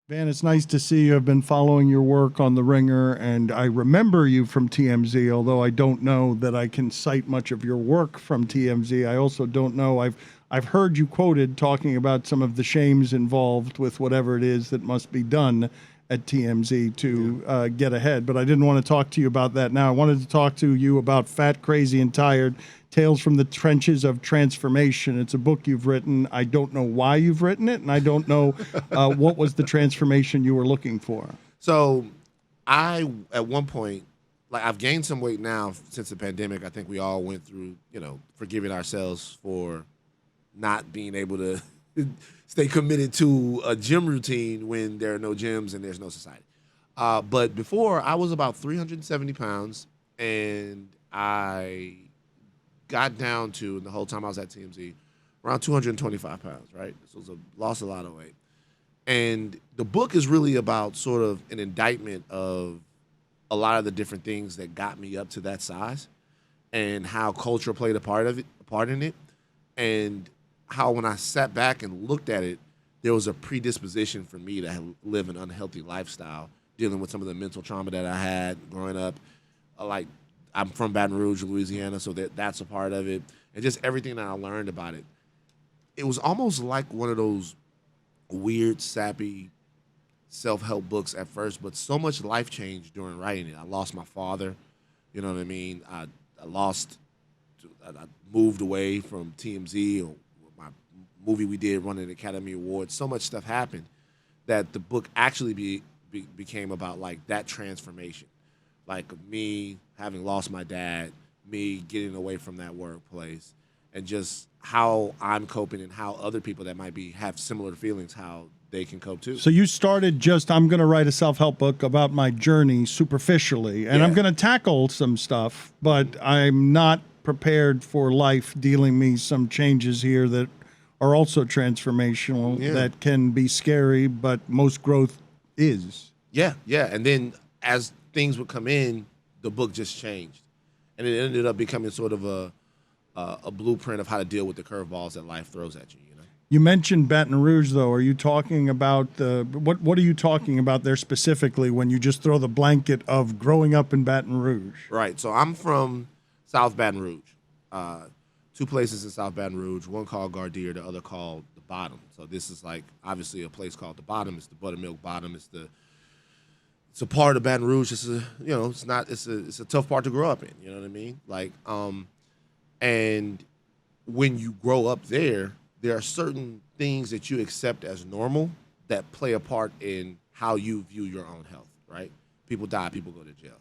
Van, it's nice to see you. I've been following your work on The Ringer, and I remember you from TMZ, although I don't know that I can cite much of your work from TMZ. I also don't know. I've heard you quoted talking about some of the shames involved with whatever it is that must be done at TMZ to get ahead, but I didn't want to talk to you about that now. I wanted to talk to you about Fat, Crazy, and Tired, Tales from the Trenches of Transformation. It's a book you've written. I don't know why you've written it, and I don't know what was the transformation you were looking for. So at one point, like I've gained some weight now since the pandemic. I think we all went through, forgiving ourselves for not being able to stay committed to a gym routine when there are no gyms and there's no society. But before, I was about 370 pounds, and I got down to, and the whole time I was at TMZ, around 225 pounds, right? So lost a lot of weight. And the book is really about sort of an indictment of a lot of the different things that got me up to that size and how culture played a part in it. And how when I sat back and looked at it, there was a predisposition for me to live an unhealthy lifestyle, dealing with some of the mental trauma that I had growing up. Like, I'm from Baton Rouge, Louisiana, so that's a part of it. And just everything that I learned about it. It was almost like one of those weird, sappy self-help books at first, but so much life changed during writing it. I lost my father, you know what I mean? I moved away from TMZ, or my movie we did, won an Academy Award. So much stuff happened that the book actually became about like that transformation. Like me having lost my dad, me getting away from that workplace, and just how I'm coping and how other people that might have similar feelings, how they can cope too. So you started I'm going to write a self-help book about my journey superficially, and I'm going to tackle some stuff, but I'm not prepared for life dealing me some changes here that are also transformational, that can be scary, but most growth is. Yeah. And then as things would come in, the book just changed. And it ended up becoming sort of a blueprint of how to deal with the curveballs that life throws at you. You mentioned Baton Rouge, though. Are you talking about what are you talking about there specifically when you just throw the blanket of growing up in Baton Rouge? Right. So I'm from South Baton Rouge. Two places in South Baton Rouge, one called Gardeer, the other called the Bottom. So this is like obviously a place called the Bottom. It's the Buttermilk Bottom. It's a part of Baton Rouge. It's a tough part to grow up in. You know what I mean? Like, and when you grow up there are certain things that you accept as normal that play a part in how you view your own health, right? People die, people go to jail.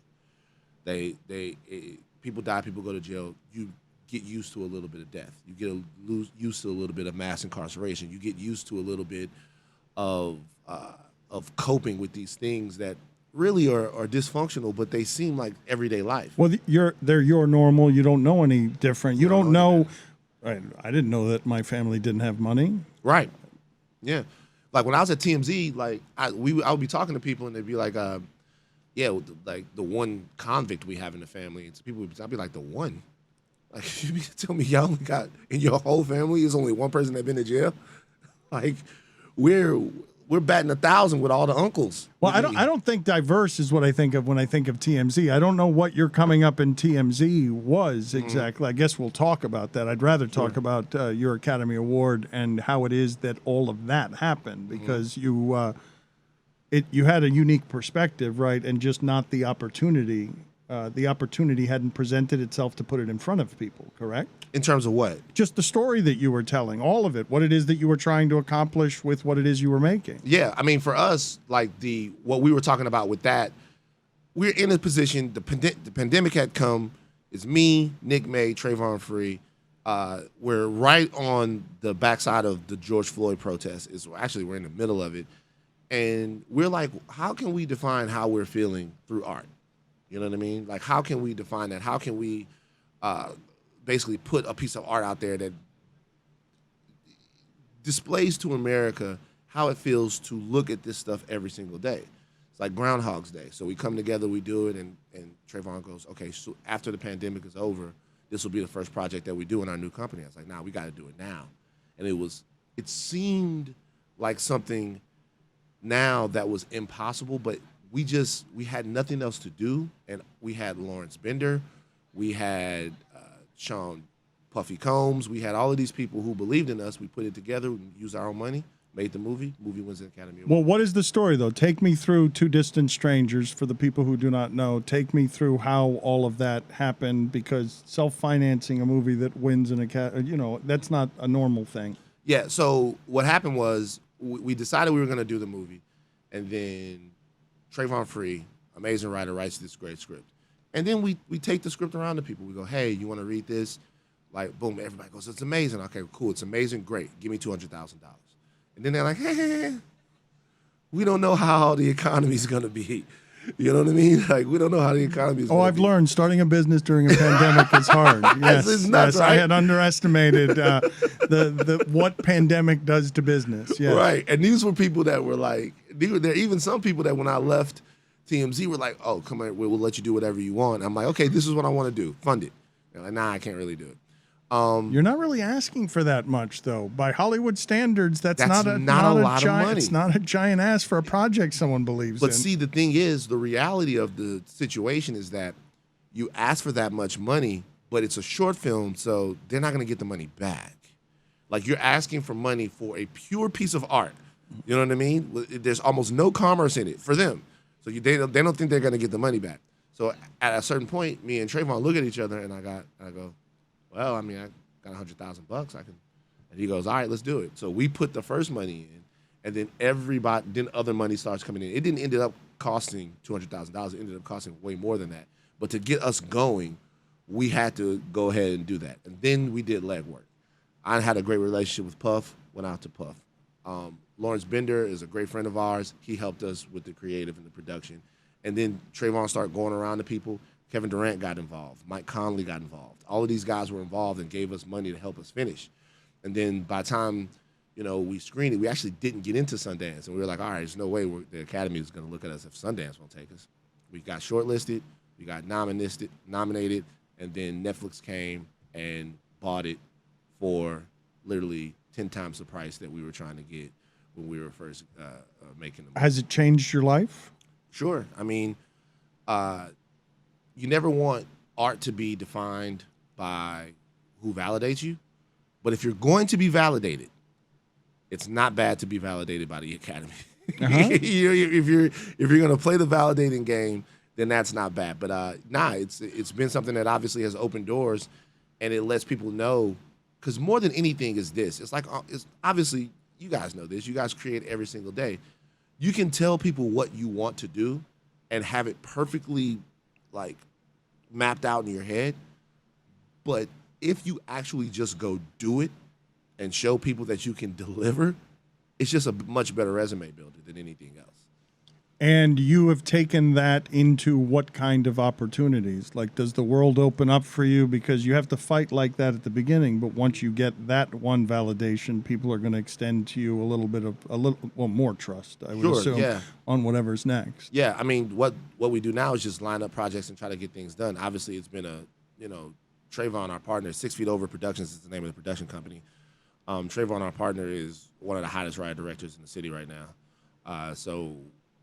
People die, people go to jail. You get used to a little bit of death. You get used to a little bit of mass incarceration. You get used to a little bit of coping with these things that really are dysfunctional, but they seem like everyday life. Well, they're your normal. You don't know any different. You don't know. I didn't know that my family didn't have money. Right. Yeah. Like when I was at TMZ, like I would be talking to people and they'd be like, like the one convict we have in the family. And I'd be like, the one? Like, you tell me y'all only got, in your whole family, there's only one person that been to jail? Like, we're batting 1,000 with all the uncles. Well, I don't think diverse is what I think of when I think of TMZ. I don't know what your coming up in TMZ was exactly. I guess we'll talk about that. I'd rather talk about your Academy Award and how it is that all of that happened, because you had a unique perspective, right, and just not the opportunity. The opportunity hadn't presented itself to put it in front of people, correct? In terms of what? Just the story that you were telling, all of it, what it is that you were trying to accomplish with what it is you were making. Yeah, I mean, for us, like what we were talking about with that, we're in a position, the pandemic had come, it's me, Nick May, Trayvon Free. We're right on the backside of the George Floyd protest. We're in the middle of it. And we're like, how can we define how we're feeling through art? You know what I mean? Like, how can we define that? How can we basically put a piece of art out there that displays to America how it feels to look at this stuff every single day? It's like Groundhog's Day. So we come together, we do it, and Trayvon goes, okay, so after the pandemic is over, this will be the first project that we do in our new company. I was like, nah, we got to do it now. And it seemed like something now that was impossible, but we had nothing else to do, and we had Lawrence Bender, we had Sean Puffy Combs, we had all of these people who believed in us. We put it together, we used our own money, made the movie. Movie wins an Academy Award. Well, what is the story, though? Take me through Two Distant Strangers for the people who do not know. Take me through how all of that happened, because self-financing a movie that wins an Academy, that's not a normal thing. Yeah, so what happened was we decided we were going to do the movie, and then Trayvon Free, amazing writer, writes this great script. And then we take the script around to people. We go, hey, you want to read this? Like, boom, everybody goes, it's amazing. Okay, cool, it's amazing, great. Give me $200,000. And then they're like, hey, we don't know how the economy's going to be. You know what I mean? Like, we don't know how the economy is going to be. I've learned starting a business during a pandemic is hard. Yes, it's nuts, yes, right? I had underestimated the what pandemic does to business. Yes. Right, and these were people that were like, there even some people that when I left TMZ were like, oh, come on, we'll let you do whatever you want. I'm like, okay, this is what I want to do. Fund it. They're like, nah, I can't really do it. You're not really asking for that much, though. By Hollywood standards, that's not a lot of money. It's not a giant ask for a project someone believes in. But see, the thing is, the reality of the situation is that you ask for that much money, but it's a short film, so they're not going to get the money back. Like, you're asking for money for a pure piece of art. You know what I mean? There's almost no commerce in it for them. So they don't think they're going to get the money back. So at a certain point, me and Trayvon look at each other, and I go, well, I mean, I got $100,000. I can, and he goes, all right, let's do it. So we put the first money in, and then other money starts coming in. It didn't end up costing $200,000. It ended up costing way more than that. But to get us going, we had to go ahead and do that. And then we did legwork. I had a great relationship with Puff. Went out to Puff. Lawrence Bender is a great friend of ours. He helped us with the creative and the production. And then Trayvon started going around to people. Kevin Durant got involved. Mike Conley got involved. All of these guys were involved and gave us money to help us finish. And then by the time, we screened it, we actually didn't get into Sundance. And we were like, all right, there's no way the Academy is going to look at us if Sundance won't take us. We got shortlisted, we got nominated, and then Netflix came and bought it for literally 10 times the price that we were trying to get when we were first making the movie. Has it changed your life? Sure. I mean, you never want art to be defined by who validates you. But if you're going to be validated, it's not bad to be validated by the Academy. Uh-huh. if you're going to play the validating game, then that's not bad. But it's been something that obviously has opened doors, and it lets people know. Because more than anything is this. It's like, it's obviously, you guys know this. You guys create every single day. You can tell people what you want to do and have it perfectly, like, mapped out in your head. But if you actually just go do it and show people that you can deliver, it's just a much better resume builder than anything else. And you have taken that into what kind of opportunities? Like, does the world open up for you? Because you have to fight like that at the beginning, but once you get that one validation, people are going to extend to you a little more trust, I would assume, on whatever's next. Yeah, I mean, what we do now is just line up projects and try to get things done. Obviously, it's been Trayvon, our partner, 6 Feet Over Productions is the name of the production company. Trayvon, our partner, is one of the hottest writer directors in the city right now. So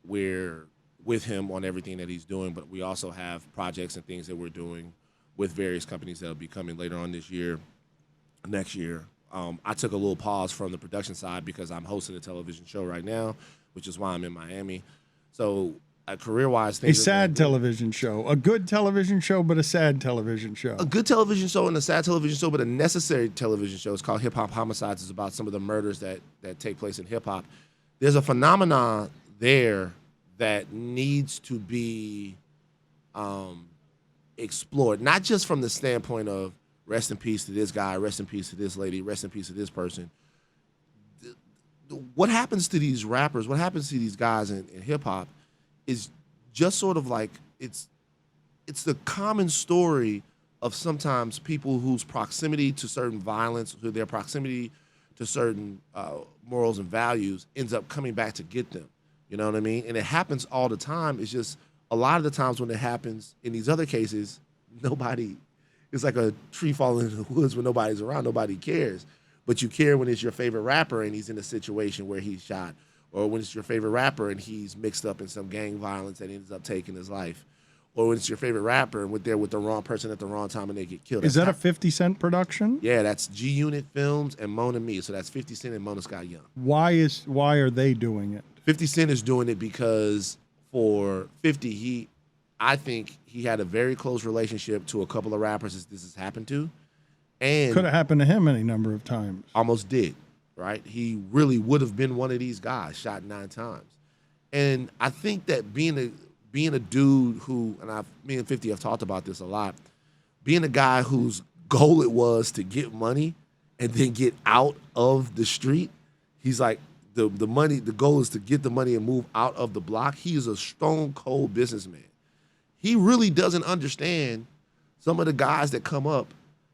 we're with him on everything that he's doing, but we also have projects and things that we're doing with various companies that will be coming later on this year, next year. I took a little pause from the production side because I'm hosting a television show right now, which is why I'm in Miami. So career-wise, things a sad television show, a good television show, but a sad television show. A good television show and a sad television show, but a necessary television show. It's called Hip Hop Homicides. It's about some of the murders that take place in hip hop. There's a phenomenon there that needs to be explored, not just from the standpoint of rest in peace to this guy, rest in peace to this lady, rest in peace to this person. What happens to these rappers, what happens to these guys in hip-hop is just sort of like it's the common story of sometimes people whose proximity to certain violence, who their proximity to certain morals and values ends up coming back to get them. You know what I mean? And it happens all the time. It's just a lot of the times when it happens in these other cases, it's like a tree falling in the woods when nobody's around, nobody cares. But you care when it's your favorite rapper and he's in a situation where he's shot, or when it's your favorite rapper and he's mixed up in some gang violence and ends up taking his life, or when it's your favorite rapper and they're with the wrong person at the wrong time and they get killed. Is that a 50 Cent production? Yeah, that's G Unit Films and Mona Me. So that's 50 Cent and Mona Scott Young. Why are they doing it? 50 Cent is doing it because for 50, I think he had a very close relationship to a couple of rappers that this has happened to. And Could have happened to him any number of times. almost did, right? He really would have been one of these guys, shot 9 times. And I think that being a dude who, and me and 50 have talked about this a lot, being a guy whose goal it was to get money and then get out of the street, he's like, the goal is to get the money and move out of the block. He is a stone cold businessman. He really doesn't understand some of the guys that come up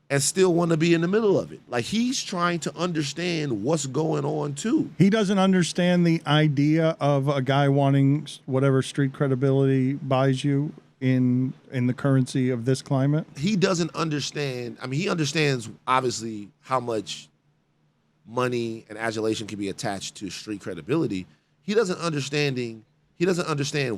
and still want to be in the middle of it. Like, he's trying to understand what's going on too. He doesn't understand the idea of a guy wanting whatever street credibility buys you in the currency of this climate. He doesn't understand. I mean, he understands obviously how much money and adulation can be attached to street credibility. He doesn't understand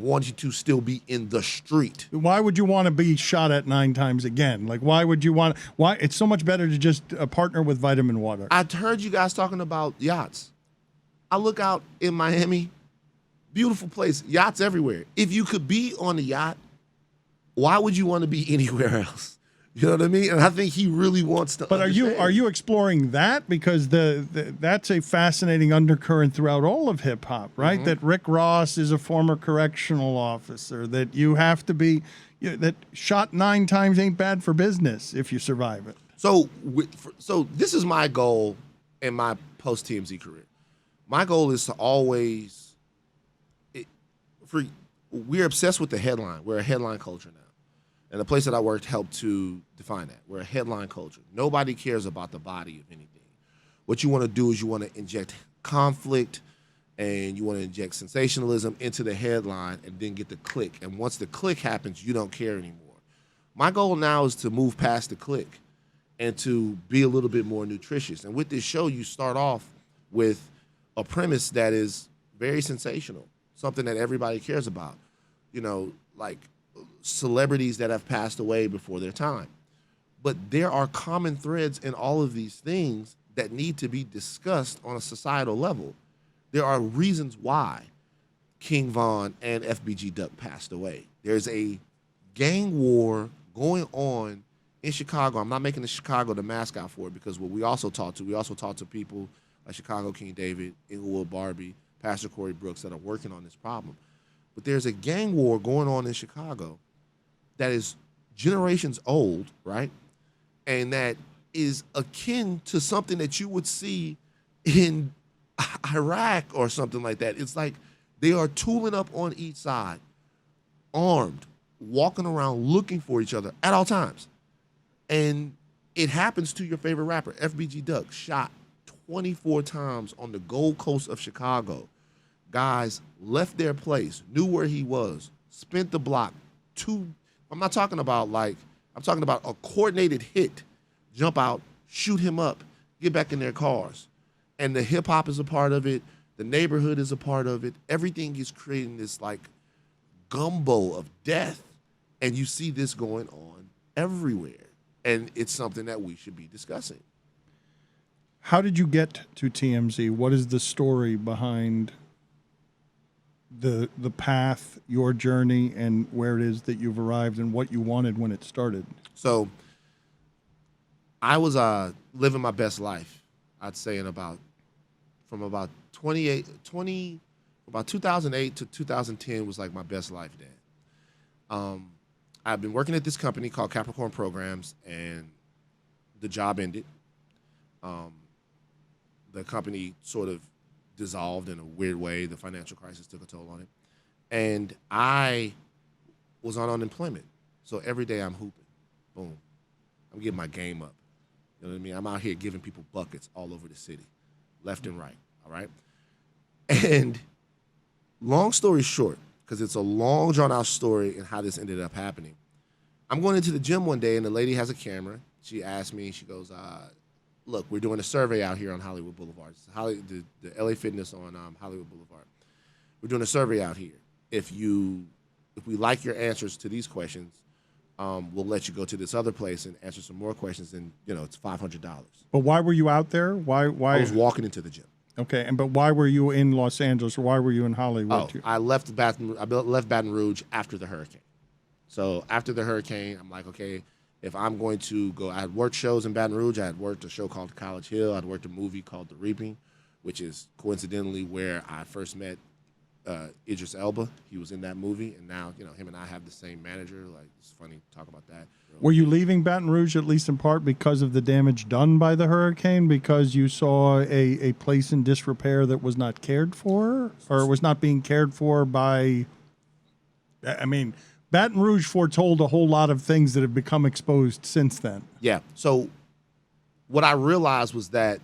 wanting to still be in the street. Why would you want to be shot at 9 times again? Like, why would you want? Why? It's so much better to just partner with Vitamin Water. I heard you guys talking about yachts. I look out in Miami, beautiful place, yachts everywhere. If you could be on a yacht, why would you want to be anywhere else? You know what I mean? And I think he really wants to. But understand. are you exploring that? Because that's a fascinating undercurrent throughout all of hip hop, right? Mm-hmm. That Rick Ross is a former correctional officer. That you have to be that shot 9 times ain't bad for business if you survive it. So this is my goal in my post TMZ career. My goal is to always. We're obsessed with the headline. We're a headline culture now. And the place that I worked helped to define that. We're a headline culture. Nobody cares about the body of anything. What you want to do is you want to inject conflict and you want to inject sensationalism into the headline and then get the click. And once the click happens, you don't care anymore. My goal now is to move past the click and to be a little bit more nutritious. And with this show, you start off with a premise that is very sensational, something that everybody cares about. You know, like celebrities that have passed away before their time. But there are common threads in all of these things that need to be discussed on a societal level. There are reasons why King Von and FBG Duck passed away. There's a gang war going on in Chicago. I'm not making the Chicago the mascot for it because what we also talk to people like Chicago King David, Inglewood Barbie, Pastor Corey Brooks that are working on this problem. But there's a gang war going on in Chicago that is generations old, right? And that is akin to something that you would see in Iraq or something like that. It's like they are tooling up on each side, armed, walking around looking for each other at all times. And it happens to your favorite rapper, FBG Duck, shot 24 times on the Gold Coast of Chicago. Guys left their place, knew where he was, spent the block. I'm talking about a coordinated hit, jump out, shoot him up, get back in their cars. And the hip hop is a part of it. The neighborhood is a part of it. Everything is creating this like gumbo of death. And you see this going on everywhere. And it's something that we should be discussing. How did you get to TMZ? What is the story behind the path, your journey, and where it is that you've arrived and what you wanted when it started? So I was living my best life, I'd say, from about 2008 to 2010 was like my best life then. I've been working at this company called Capricorn Programs, and the job ended. The company sort of dissolved in a weird way. The financial crisis took a toll on it. And I was on unemployment. So every day I'm hooping. Boom. I'm getting my game up. You know what I mean? I'm out here giving people buckets all over the city, left and right, all right? And long story short, because it's a long, drawn-out story and how this ended up happening, I'm going into the gym one day, and the lady has a camera. She asked me, she goes, look, we're doing a survey out here on Hollywood Boulevard. It's the LA Fitness on Hollywood Boulevard. we're doing a survey out here. If we like your answers to these questions, we'll let you go to this other place and answer some more questions, and it's $500. But why were you out there? Why? I was walking into the gym. Okay, but why were you in Los Angeles, or why were you in Hollywood? I left Baton Rouge after the hurricane. So after the hurricane, I'm like, okay, if I'm going to go, I had worked shows in Baton Rouge. I had worked a show called College Hill. I'd worked a movie called The Reaping, which is coincidentally where I first met Idris Elba. He was in that movie, and now him and I have the same manager. Like, it's funny to talk about that. Were you leaving Baton Rouge at least in part because of the damage done by the hurricane? Because you saw a place in disrepair that was not cared for, or was not being cared for by? I mean, Baton Rouge foretold a whole lot of things that have become exposed since then. Yeah. So what I realized was that.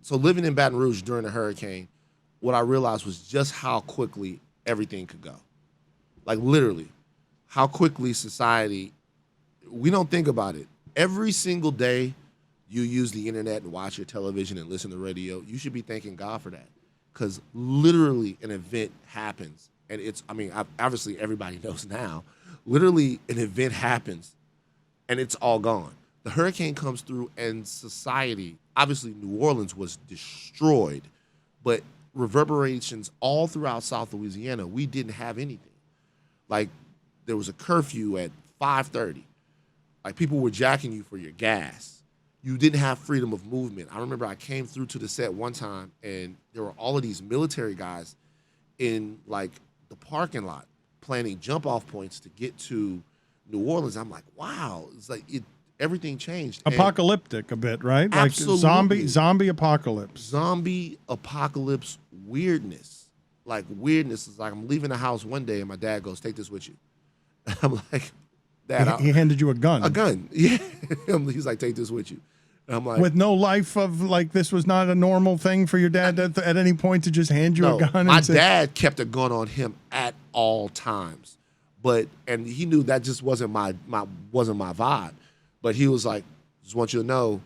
So living in Baton Rouge during the hurricane, what I realized was just how quickly everything could go. Like, literally, how quickly society, we don't think about it. Every single day you use the internet and watch your television and listen to radio, you should be thanking God for that. Because literally an event happens. And obviously everybody knows now, literally an event happens and it's all gone. The hurricane comes through and society, obviously New Orleans was destroyed, but reverberations all throughout South Louisiana, we didn't have anything. Like, there was a curfew at 5:30. Like, people were jacking you for your gas. You didn't have freedom of movement. I remember I came through to the set one time, and there were all of these military guys in, like, the parking lot planning jump-off points to get to New Orleans. I'm like, wow. It's like everything changed. Apocalyptic a bit, right? Absolutely. Like zombie apocalypse. Zombie apocalypse weirdness. Like, weirdness is like, I'm leaving the house one day, and my dad goes, take this with you. I'm like, Dad, he handed you a gun. A gun, yeah. He's like, take this with you. And I'm like, with no life of, like, this was not a normal thing for your dad at any point to just hand you a gun. My dad kept a gun on him at all times, and he knew that just wasn't my vibe. But he was like, just want you to know,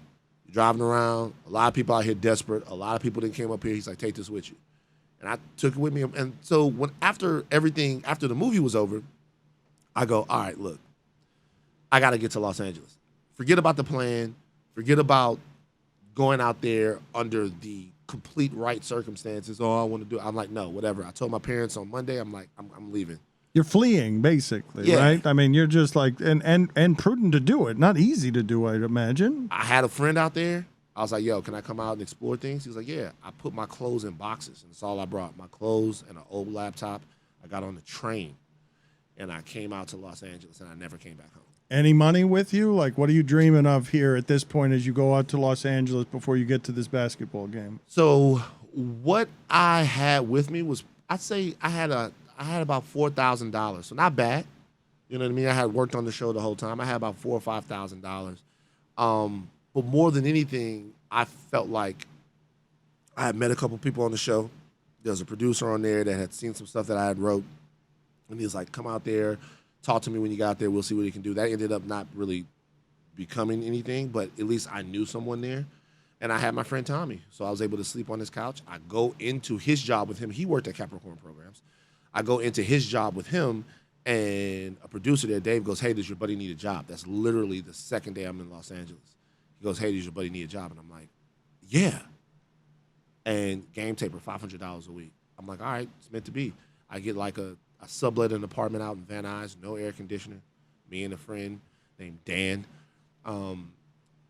you're driving around. A lot of people out here desperate. A lot of people that came up here. He's like, take this with you. And I took it with me. And so after the movie was over, I go, all right, look, I got to get to Los Angeles. Forget about the plan. Forget about going out there under the complete right circumstances. Oh, I want to do it. I'm like, no, whatever. I told my parents on Monday, I'm like, I'm leaving. You're fleeing, basically, right? I mean, you're just like, and prudent to do it. Not easy to do, I'd imagine. I had a friend out there. I was like, yo, can I come out and explore things? He was like, yeah. I put my clothes in boxes, and that's all I brought. My clothes and an old laptop. I got on the train, and I came out to Los Angeles, and I never came back home. Any money with you? Like, what are you dreaming of here at this point as you go out to Los Angeles before you get to this basketball game? So what I had with me was, I'd say I had about $4,000. So not bad. You know what I mean? I had worked on the show the whole time. I had about $4,000 or $5,000. But more than anything, I felt like I had met a couple people on the show. There was a producer on there that had seen some stuff that I had wrote. And he was like, come out there. Talk to me when you got there. We'll see what he can do. That ended up not really becoming anything, but at least I knew someone there. And I had my friend Tommy, so I was able to sleep on his couch. I go into his job with him. He worked at Capricorn Programs. I go into his job with him, and a producer there, Dave, goes, hey, does your buddy need a job? That's literally the second day I'm in Los Angeles. He goes, hey, does your buddy need a job? And I'm like, yeah. And game taper, $500 a week. I'm like, all right, it's meant to be. I get like I sublet an apartment out in Van Nuys, no air conditioner. Me and a friend named Dan. And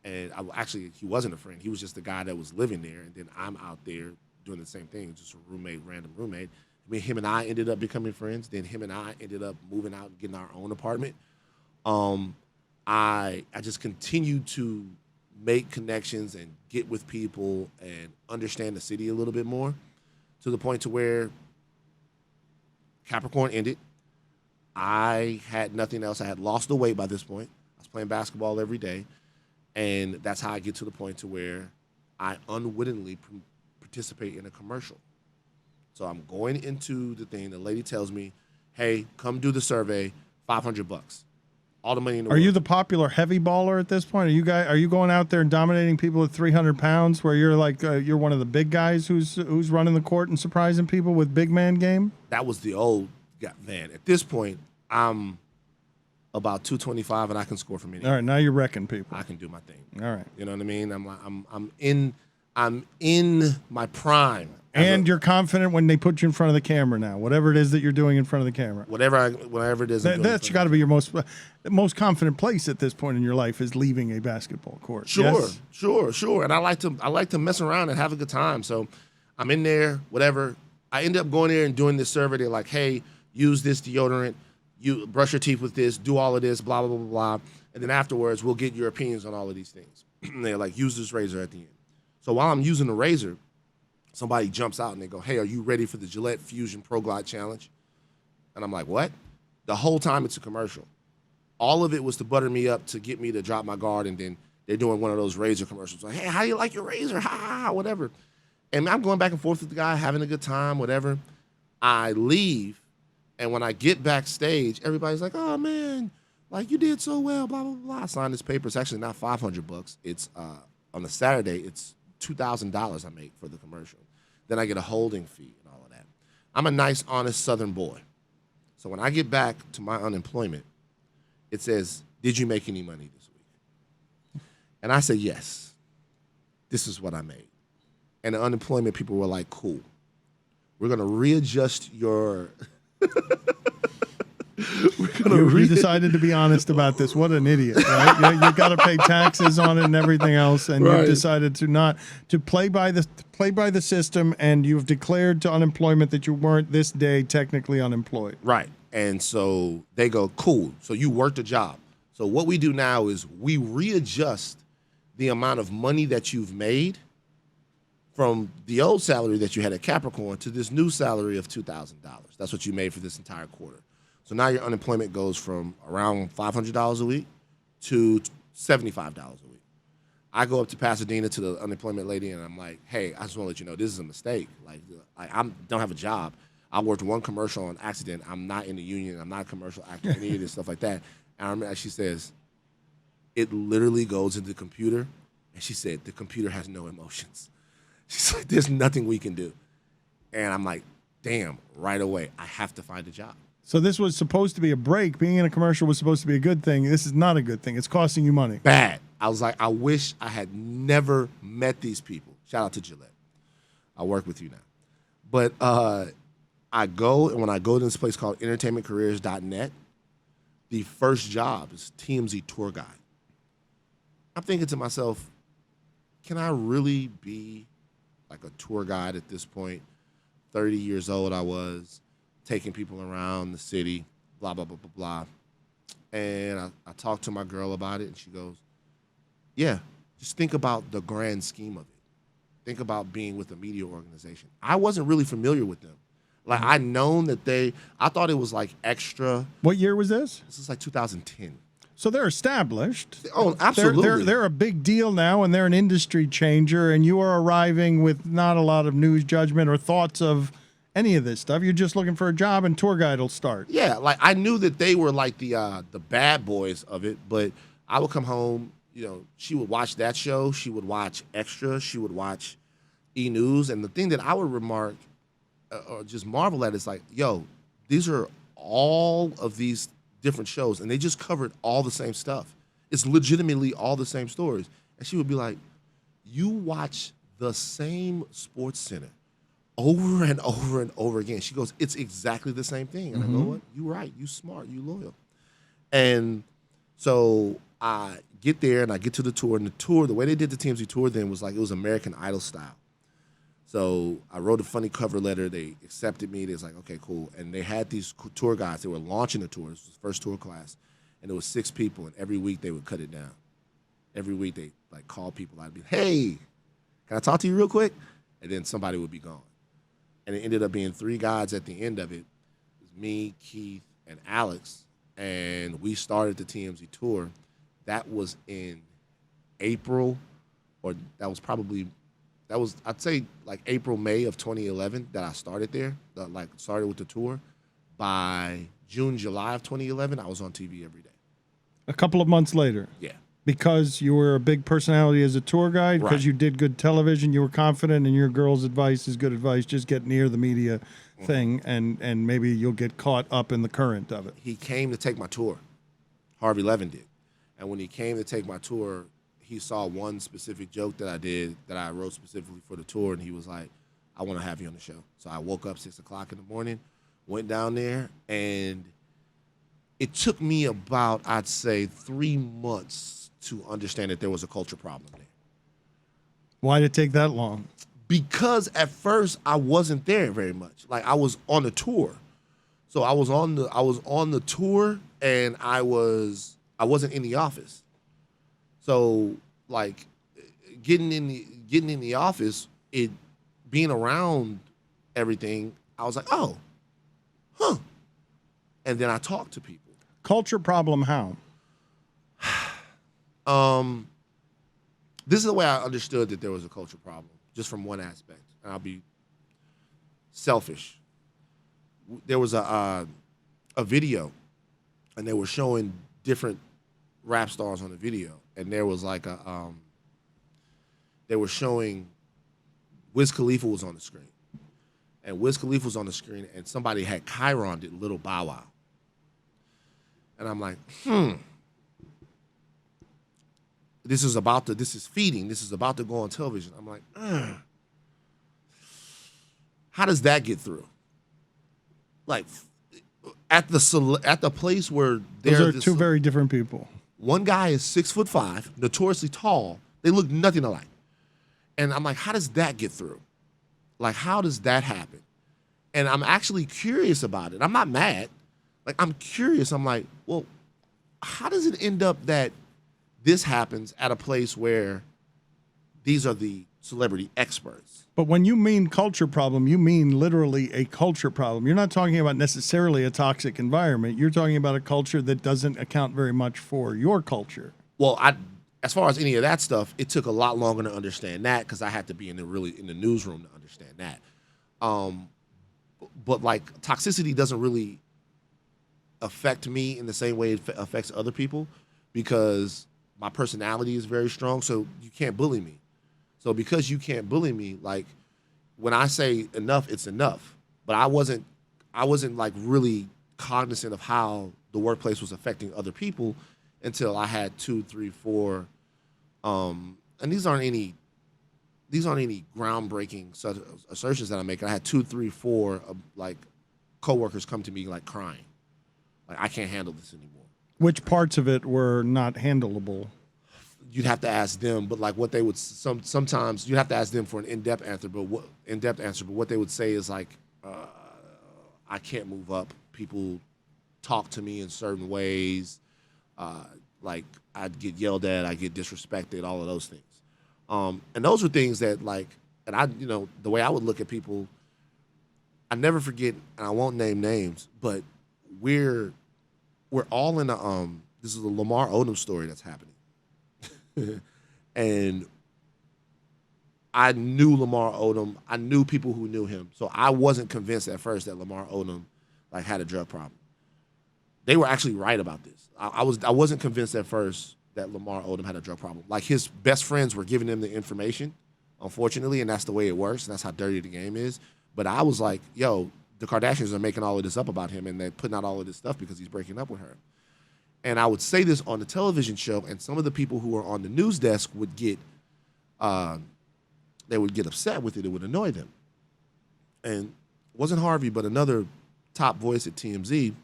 he wasn't a friend. He was just the guy that was living there. And then I'm out there doing the same thing, just a random roommate. I mean, him and I ended up becoming friends. Then him and I ended up moving out and getting our own apartment. I just continued to make connections and get with people and understand the city a little bit more, to the point to where Capricorn ended. I had nothing else. I had lost the weight by this point. I was playing basketball every day. And that's how I get to the point to where I unwittingly participate in a commercial. So I'm going into the thing. The lady tells me, hey, come do the survey, $500. All the money in the Are world. you the popular heavy baller at this point? Are you going out there and dominating people at 300 pounds where you're like you're one of the big guys who's running the court and surprising people with big man game? That was the old man. At this point, I'm about 225 and I can score from anywhere. All right, now you're wrecking people. I can do my thing. All right. You know what I mean? I'm in my prime. And you're confident when they put you in front of the camera now, whatever it is that you're doing in front of the camera. Whatever it is. That's got to be your most confident place at this point in your life is leaving a basketball court. Sure, Yes? sure. And I like to mess around and have a good time. So I'm in there, whatever. I end up going there and doing this survey. They're like, hey, use this deodorant, you brush your teeth with this, do all of this, blah, blah, blah, blah. And then afterwards, we'll get your opinions on all of these things. They're like, use this razor at the end. So while I'm using the razor, somebody jumps out and they go, hey, are you ready for the Gillette Fusion Pro Glide Challenge? And I'm like, what? The whole time it's a commercial. All of it was to butter me up to get me to drop my guard, and then they're doing one of those razor commercials. Like, hey, how do you like your razor? Ha, ha, ha, whatever. And I'm going back and forth with the guy, having a good time, whatever. I leave, and when I get backstage, everybody's like, oh, man, like, you did so well, blah, blah, blah. I signed this paper. It's actually not $500. It's, on a Saturday, it's $2,000 I make for the commercial. Then I get a holding fee and all of that. I'm a nice, honest Southern boy. So when I get back to my unemployment, it says, did you make any money this week? And I said, yes. This is what I made. And the unemployment people were like, cool. We're going to readjust your... You decided to be honest about this. What an idiot, right? You got to pay taxes on it and everything else, and Right. you decided to play by the system, and you've declared to unemployment that you weren't this day technically unemployed. Right. And so they go, cool. So you worked a job. So what we do now is we readjust the amount of money that you've made from the old salary that you had at Capricorn to this new salary of $2,000. That's what you made for this entire quarter. So now your unemployment goes from around $500 a week to $75 a week. I go up to Pasadena to the unemployment lady, and I'm like, hey, I just want to let you know this is a mistake. Like I don't have a job. I worked one commercial on accident. I'm not in the union. I'm not a commercial actor, any of this stuff like that. And I remember she says, it literally goes into the computer. And she said, the computer has no emotions. She's like, there's nothing we can do. And I'm like, damn, right away, I have to find a job. So this was supposed to be a break. Being in a commercial was supposed to be a good thing. This is not a good thing. It's costing you money. Bad. I was like, I wish I had never met these people. Shout out to Gillette. I work with you now. But I go, and when I go to this place called entertainmentcareers.net, the first job is TMZ tour guide. I'm thinking to myself, can I really be like a tour guide at this point? 30 years old I was, taking people around the city, blah, blah, blah, blah, blah. And I talked to my girl about it, and she goes, yeah, just think about the grand scheme of it. Think about being with a media organization. I wasn't really familiar with them. Like, I'd known that I thought it was like extra. What year was this? This is like 2010. So they're established. Oh, absolutely. They're a big deal now, and they're an industry changer, and you are arriving with not a lot of news judgment or thoughts of any of this stuff. You're just looking for a job, and tour guide will start. Yeah, like I knew that they were like the bad boys of it, but I would come home, you know, she would watch that show, she would watch Extra, she would watch E! News, and the thing that I would remark or just marvel at is like, yo, these are all of these different shows, and they just covered all the same stuff. It's legitimately all the same stories. And she would be like, you watch the same Sports Center over and over and over again. She goes, it's exactly the same thing. And I go, what? You right. You smart. You loyal. And so I get there and I get to the tour. And the tour, the way they did the TMZ tour then was like, it was American Idol style. So I wrote a funny cover letter. They accepted me. They was like, okay, cool. And they had these tour guides. They were launching the tour. This was the first tour class. And there was 6 people. And every week they would cut it down. Every week they like call people. I'd be, hey, can I talk to you real quick? And then somebody would be gone. And it ended up being 3 guys at the end of it. It was me, Keith, and Alex. And we started the TMZ tour. That was in April, or that was I'd say like April, May of 2011 that I started there, started with the tour. By June, July of 2011, I was on TV every day. A couple of months later. Yeah. Because you were a big personality as a tour guide, because Right. you did good television, you were confident, and your girl's advice is good advice. Just get near the media thing, and maybe you'll get caught up in the current of it. He came to take my tour. Harvey Levin did. And when he came to take my tour, he saw one specific joke that I did that I wrote specifically for the tour, and he was like, I want to have you on the show. So I woke up 6 o'clock in the morning, went down there, and it took me about, I'd say, 3 months to understand that there was a culture problem there. Why did it take that long? Because at first I wasn't there very much. Like, I was on the tour. So I was on the tour, and I wasn't in the office. So, like, getting in the office, being around everything, I was like, oh, huh. And then I talked to people. Culture problem how? This is the way I understood that there was a culture problem, just from one aspect. And I'll be selfish. There was a video, and they were showing different rap stars on the video, and there was like they were showing Wiz Khalifa was on the screen, and Wiz Khalifa was on the screen, and somebody had Chiron'd it Little Bow Wow, and I'm like, this is feeding. This is about to go on television. I'm like, how does that get through? Like, at the place where those are two very different people. One guy is 6'5", notoriously tall. They look nothing alike. And I'm like, how does that get through? Like, how does that happen? And I'm actually curious about it. I'm not mad. Like, I'm curious. I'm like, well, how does it end up that this happens at a place where these are the celebrity experts? But when you mean culture problem, you mean literally a culture problem. You're not talking about necessarily a toxic environment. You're talking about a culture that doesn't account very much for your culture. Well, as far as any of that stuff, it took a lot longer to understand that because I had to be in the newsroom to understand that. But like, toxicity doesn't really affect me in the same way it affects other people because my personality is very strong, so you can't bully me. So because you can't bully me, like, when I say enough, it's enough. But I wasn't like really cognizant of how the workplace was affecting other people until I had 2, 3, 4, and these aren't any groundbreaking assertions that I make. I had 2, 3, 4 like coworkers come to me like crying, like, I can't handle this anymore. Which parts of it were not handleable? You'd have to ask them, but like what they would sometimes you'd have to ask them for an in-depth answer. But what they would say is like, I can't move up. People talk to me in certain ways. Like, I'd get yelled at, I get disrespected, all of those things. And those were things that, like, and I, the way I would look at people, I never forget, and I won't name names, but we're all in this is a Lamar Odom story that's happening. And I knew Lamar Odom. I knew people who knew him. So I wasn't convinced at first that Lamar Odom like had a drug problem. They were actually right about this. I wasn't convinced at first that Lamar Odom had a drug problem. Like, his best friends were giving him the information, unfortunately, and that's the way it works, and that's how dirty the game is. But I was like, yo, the Kardashians are making all of this up about him, and they're putting out all of this stuff because he's breaking up with her. And I would say this on the television show, and some of the people who were on the news desk would get upset with it. It would annoy them. And it wasn't Harvey, but another top voice at TMZ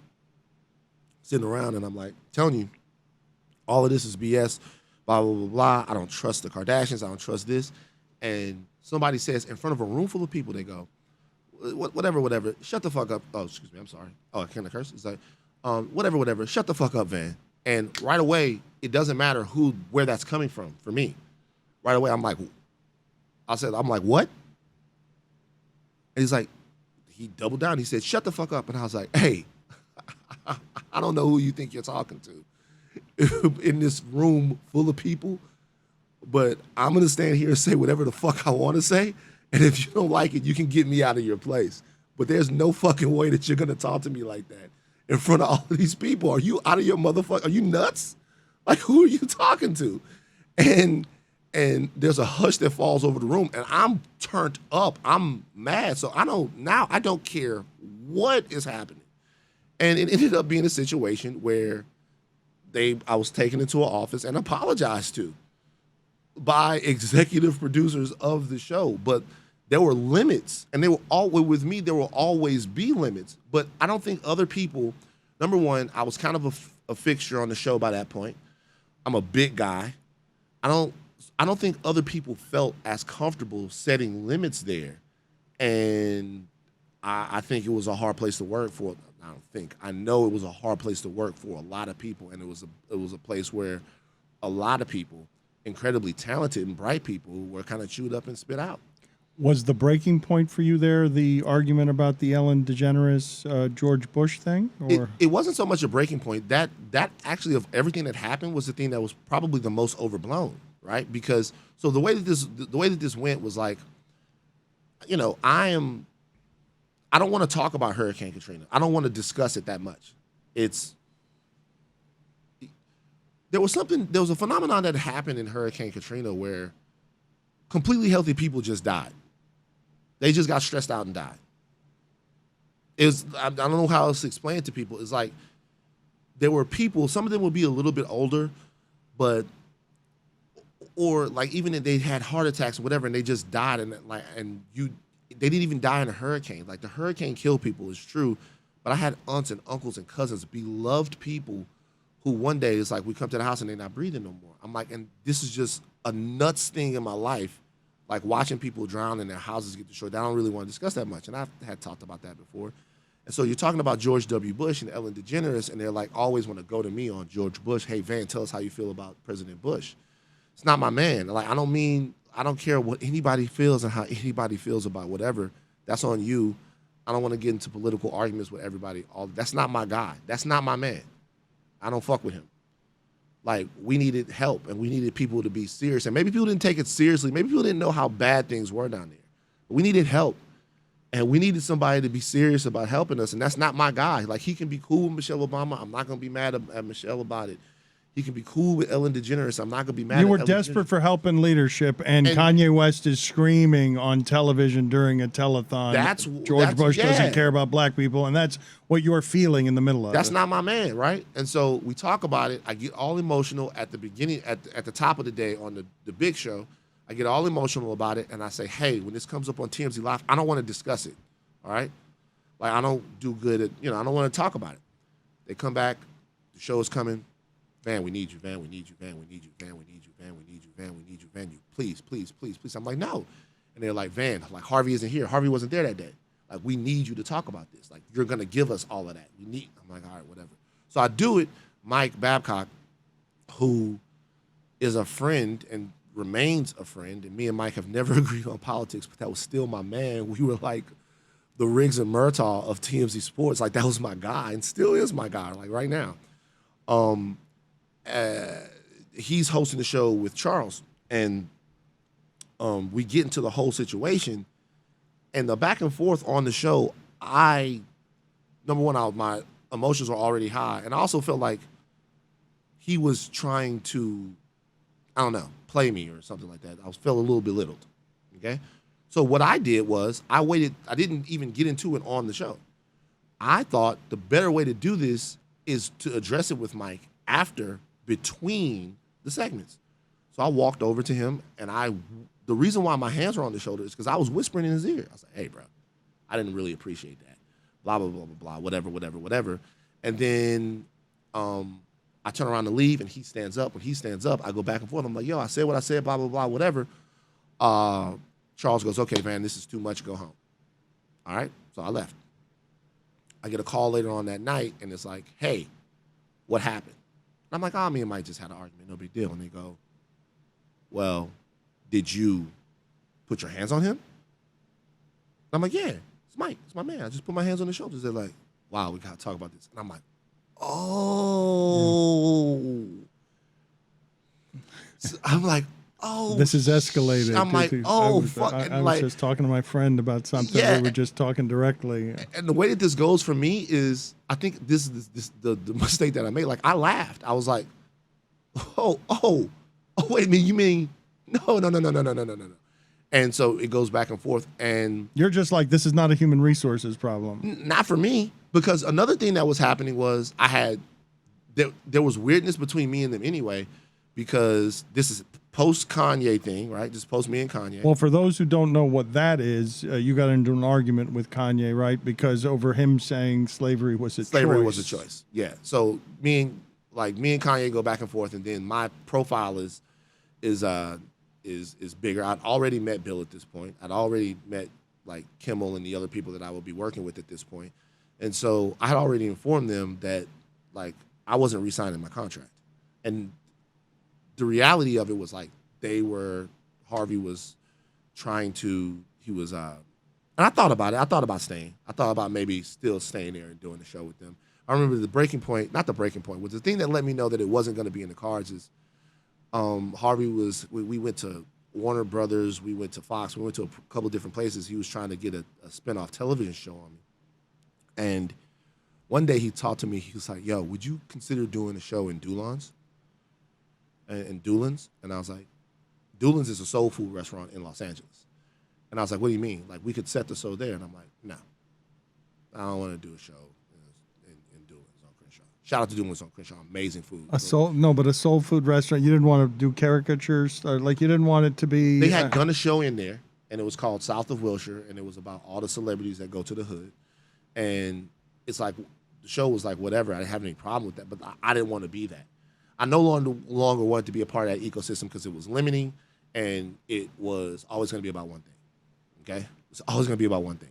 sitting around, and I'm like, telling you, all of this is BS, blah, blah, blah, blah. I don't trust the Kardashians. I don't trust this. And somebody says in front of a room full of people, they go, whatever, shut the fuck up. Oh, excuse me, I'm sorry. Oh, I can't curse? It's like, whatever, shut the fuck up, Van. And right away, it doesn't matter where that's coming from for me. Right away, I'm like, what? And he's like, he doubled down. He said, shut the fuck up. And I was like, hey, I don't know who you think you're talking to in this room full of people, but I'm going to stand here and say whatever the fuck I want to say. And if you don't like it, you can get me out of your place. But there's no fucking way that you're going to talk to me like that in front of all of these people. Are you out of your motherfucker? Are you nuts? Like, who are you talking to? And there's a hush that falls over the room, and I'm turned up. I'm mad. So I don't care what is happening. And it ended up being a situation where I was taken into an office and apologized to by executive producers of the show. But there were limits, and they were always with me. There will always be limits. But I don't think other people. Number one, I was kind of a fixture on the show by that point. I'm a big guy. I don't think other people felt as comfortable setting limits there, and I think it was a hard place to work for. I know it was a hard place to work for a lot of people, and it was a place where a lot of people, incredibly talented and bright people, were kind of chewed up and spit out. Was the breaking point for you there the argument about the Ellen DeGeneres George Bush thing? Or it wasn't so much a breaking point. That actually, of everything that happened, was the thing that was probably the most overblown, right? Because so the way that this went was like, you know, I don't want to talk about Hurricane Katrina. I don't want to discuss it that much. There was a phenomenon that happened in Hurricane Katrina where completely healthy people just died. They just got stressed out and died. I don't know how else to explain it to people. It's like there were people, some of them would be a little bit older, or like even if they had heart attacks or whatever, and they just died, they didn't even die in a hurricane. Like, the hurricane killed people, is true, but I had aunts and uncles and cousins, beloved people, who one day it's like we come to the house and they're not breathing no more. I'm like, and this is just a nuts thing in my life, like watching people drown and their houses get destroyed. I don't really want to discuss that much, and I've had talked about that before. And so you're talking about George W. Bush and Ellen DeGeneres, and they're like always want to go to me on George Bush. Hey, Van, tell us how you feel about President Bush. It's not my man. Like, I don't care what anybody feels and how anybody feels about whatever. That's on you. I don't want to get into political arguments with everybody. That's not my guy. That's not my man. I don't fuck with him. Like, we needed help, and we needed people to be serious. And maybe people didn't take it seriously. Maybe people didn't know how bad things were down there. But we needed help. And we needed somebody to be serious about helping us. And that's not my guy. Like, he can be cool with Michelle Obama. I'm not going to be mad at Michelle about it. He can be cool with Ellen DeGeneres. I'm not going to be mad at You were Ellen desperate for help and leadership, and Kanye West is screaming on television during a telethon. George Bush doesn't care about black people, and that's what you're feeling in the middle of That's it. not my man, right? And so we talk about it. I get all emotional at the beginning, at the top of the day on the big show. I get all emotional about it, and I say, hey, when this comes up on TMZ Live, I don't want to discuss it, all right? Like, I don't do good at, I don't want to talk about it. They come back, the show is coming. Van, we need you. Van, we need you. Van, we need you. Van, we need you. Van, we need you. Van, we need you. Van, you. Please, please, please, please. I'm like, no. And they're like, Van, like, Harvey isn't here. Harvey wasn't there that day. Like, we need you to talk about this. Like, you're going to give us all of that. I'm like, all right, whatever. So I do it. Mike Babcock, who is a friend and remains a friend, and me and Mike have never agreed on politics, but that was still my man. We were like the Riggs and Murtaugh of TMZ Sports. Like, that was my guy and still is my guy, like, right now. He's hosting the show with Charles, and we get into the whole situation, and the back and forth on the show, number one, my emotions were already high, and I also felt like he was trying to, I don't know, play me or something like that. I felt a little belittled, okay? So what I did was I waited. I didn't even get into it on the show. I thought the better way to do this is to address it with Mike between the segments. So I walked over to him, and the reason why my hands were on his shoulder is because I was whispering in his ear. I was like, hey, bro, I didn't really appreciate that. Blah, blah, blah, blah, blah, whatever. And then I turn around to leave, and he stands up. When he stands up, I go back and forth. I'm like, yo, I said what I said, blah, blah, blah, whatever. Charles goes, okay, Van, this is too much. Go home. All right? So I left. I get a call later on that night, and it's like, hey, what happened? I'm like, me and Mike just had an argument, no big deal. And they go, well, did you put your hands on him? I'm like, yeah, it's Mike, it's my man. I just put my hands on his shoulders. They're like, wow, we got to talk about this. And I'm like, oh. So I'm like, oh. This is escalated. I'm like, oh, fuck. I was just talking to my friend about something. Yeah. We were just talking directly. And the way that this goes for me is, I think this is the mistake that I made. Like, I laughed. I was like, oh, wait a minute, you mean, no. And so it goes back and forth. And You're just like, this is not a human resources problem. not for me, because another thing that was happening was there was weirdness between me and them anyway, because this is post Kanye thing, right? This is post me and Kanye. Well, for those who don't know what that is, you got into an argument with Kanye, right? Because over him saying slavery was a choice. Yeah. So me and Kanye go back and forth, and then my profile is bigger. I'd already met Bill at this point. I'd already met like Kimmel and the other people that I would be working with at this point. And so I had already informed them that like I wasn't re-signing my contract. And the reality of it was like Harvey was trying to, and I thought about it. I thought about staying. I thought about maybe still staying there and doing the show with them. I remember the breaking point, not the breaking point, was the thing that let me know that it wasn't going to be in the cards is Harvey we went to Warner Brothers, we went to Fox, we went to a couple different places. He was trying to get a spinoff television show on me. And one day he talked to me, he was like, yo, would you consider doing a show in Dulans? And Dulans? And I was like, Dulans is a soul food restaurant in Los Angeles. And I was like, what do you mean? Like, we could set the show there. And I'm like, no, I don't want to do a show in Dulans on Crenshaw. Shout out to Dulans on Crenshaw. Amazing food. But a soul food restaurant. You didn't want to do caricatures? Or like, you didn't want it to be... They had done a show in there, and it was called South of Wilshire, and it was about all the celebrities that go to the hood. And it's like, the show was like, whatever. I didn't have any problem with that, but I didn't want to be that. I no longer wanted to be a part of that ecosystem because it was limiting, and it was always going to be about one thing. Okay, it's always going to be about one thing.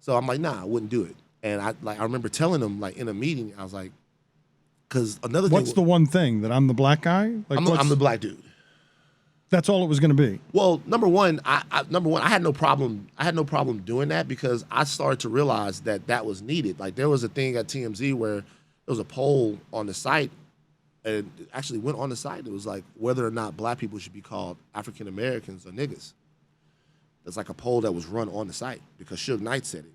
So I'm like, nah, I wouldn't do it. And I remember telling them like in a meeting, I was like, because another thing. What's the one thing that I'm the black guy? Like, I'm the black dude. That's all it was going to be. Well, number one, I had no problem. I had no problem doing that because I started to realize that was needed. Like there was a thing at TMZ where there was a poll on the site. And it actually went on the site. It was like whether or not black people should be called African Americans or niggas. There's like a poll that was run on the site because Suge Knight said it.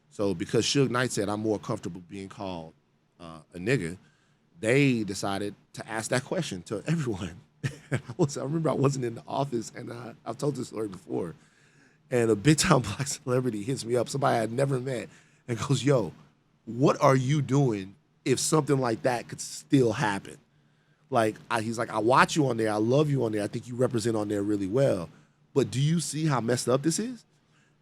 So because Suge Knight said I'm more comfortable being called a nigga, they decided to ask that question to everyone. I remember I wasn't in the office, and I've told this story before. And a big time black celebrity hits me up, somebody I had never met, and goes, "Yo, what are you doing if something like that could still happen?" He's like, I watch you on there. I love you on there. I think you represent on there really well. But do you see how messed up this is?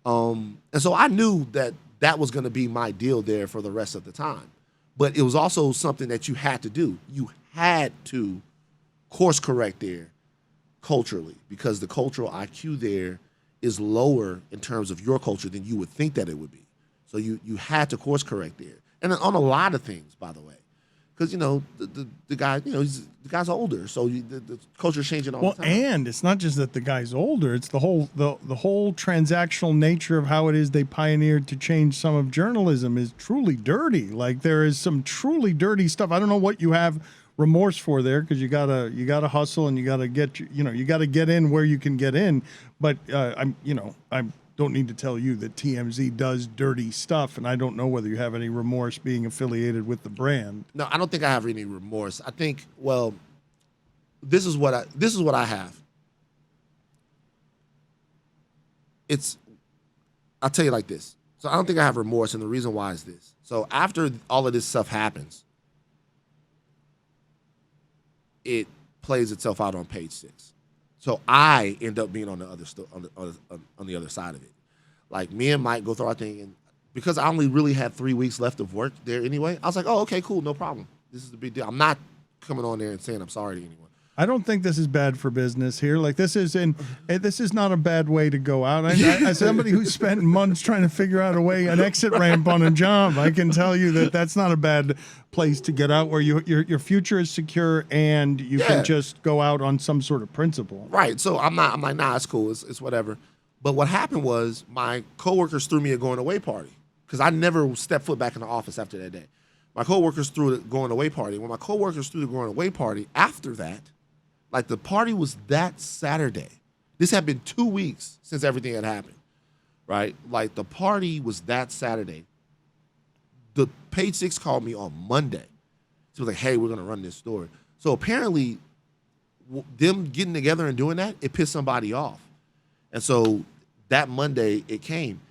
And so I knew that was going to be my deal there for the rest of the time. But it was also something that you had to do. You had to course correct there culturally because the cultural IQ there is lower in terms of your culture than you would think that it would be. So you had to course correct there. And on a lot of things, by the way. Because, the guy, the guy's older, so the culture's changing all the time. Well, and it's not just that the guy's older; it's the whole transactional nature of how it is they pioneered to change some of journalism is truly dirty. Like there is some truly dirty stuff. I don't know what you have remorse for there because you gotta hustle and you gotta get you gotta get in where you can get in. But I don't need to tell you that TMZ does dirty stuff, and I don't know whether you have any remorse being affiliated with the brand. No, I don't think I have any remorse. I think, well, this is what I have. I'll tell you like this. So I don't think I have remorse, and the reason why is this. So after all of this stuff happens, it plays itself out on Page 6. So I end up being on the other side of it. Like me and Mike go through our thing, and because I only really had 3 weeks left of work there anyway, I was like, oh, okay, cool, no problem. This is a big deal. I'm not coming on there and saying I'm sorry to anyone. I don't think this is bad for business here. Like this is not a bad way to go out. As somebody who spent months trying to figure out an exit ramp on a job, I can tell you that that's not a bad place to get out where your future is secure and you can just go out on some sort of principle. Right. So I'm like, nah, it's cool. It's whatever. But what happened was my coworkers threw me a going away party because I never stepped foot back in the office after that day. My coworkers threw the going away party. When my coworkers threw the going away party, after that, like the party was that Saturday. This had been 2 weeks since everything had happened, right? Like the party was that Saturday. The Page 6 called me on Monday. She was like, hey, we're going to run this story. So apparently them getting together and doing that, it pissed somebody off. And so that Monday it came.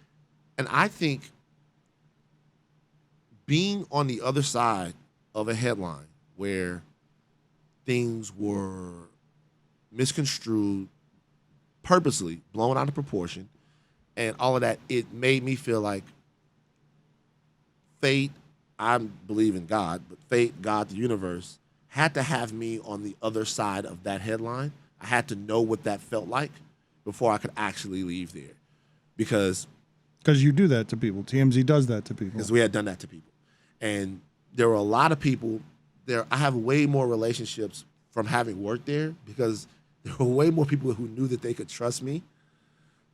And I think being on the other side of a headline where things were misconstrued, purposely blown out of proportion, and all of that, it made me feel like fate, I believe in God, but fate, God, the universe, had to have me on the other side of that headline. I had to know what that felt like before I could actually leave there. Because you do that to people. TMZ does that to people. Because we had done that to people. And there were a lot of people there. I have way more relationships from having worked there because there were way more people who knew that they could trust me